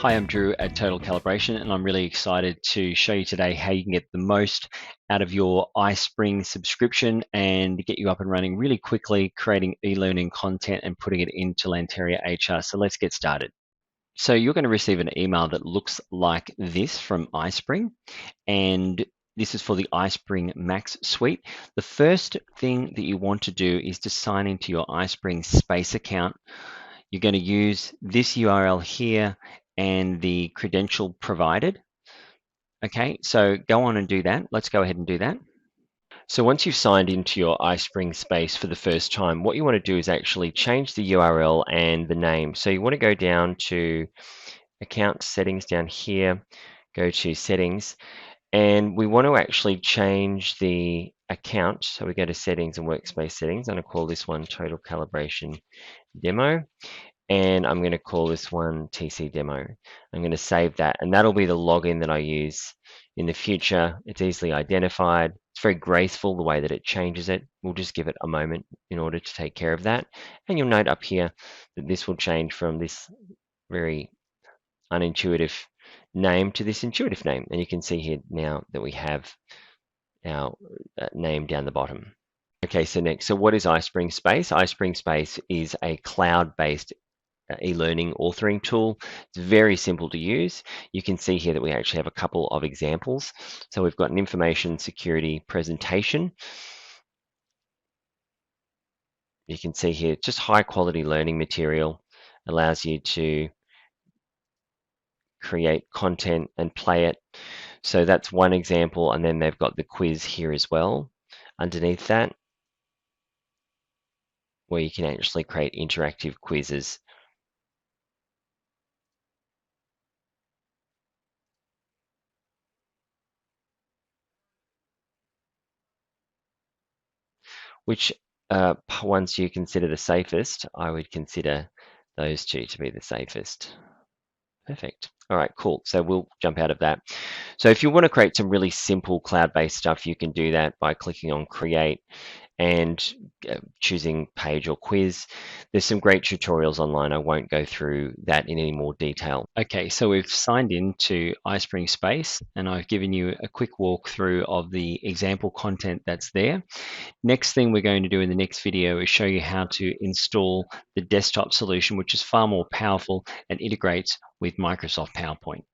Hi, I'm Drew at Total Calibration, and I'm really excited to show you today how you can get the most out of your iSpring subscription and get you up and running really quickly, creating e-learning content and putting it into Lanteria HR. So let's get started. So you're going to receive an email that looks like this from iSpring, and this is for the iSpring Max suite. The first thing that you want to do is to sign into your iSpring Space account. You're going to use this URL here and the credential provided. Okay, so go on and do that. Let's go ahead and do that. So once you've signed into your iSpring Space for the first time, what you want to do is actually change the URL and the name. So you want to go down to Account Settings down here, go to Settings, and we want to actually change the account. So we go to Settings and Workspace Settings. I'm going to call this one Total Calibration Demo. And I'm going to call this one TC Demo. I'm going to save that, and that'll be the login that I use in the future. It's easily identified. It's very graceful the way that it changes it. We'll just give it a moment in order to take care of that. And you'll note up here that this will change from this very unintuitive name to this intuitive name. And you can see here now that we have our name down the bottom. Okay, so next, so what is iSpring Space? iSpring Space is a cloud-based e-learning authoring tool. It's very simple to use. You can see here that we actually have a couple of examples. So we've got an information security presentation. You can see here just high quality learning material, allows you to create content and play it. So that's one example, and then they've got the quiz here as well underneath that, where you can actually create interactive quizzes. Which ones do you consider the safest? I would consider those two to be the safest. Perfect. All right, cool. So we'll jump out of that. So if you want to create some really simple cloud-based stuff, you can do that by clicking on Create and choosing Page or Quiz. There's some great tutorials online. I won't go through that in any more detail. Okay, so we've signed in to iSpring Space, and I've given you a quick walkthrough of the example content that's there. Next thing we're going to do in the next video is show you how to install the desktop solution, which is far more powerful and integrates with Microsoft PowerPoint.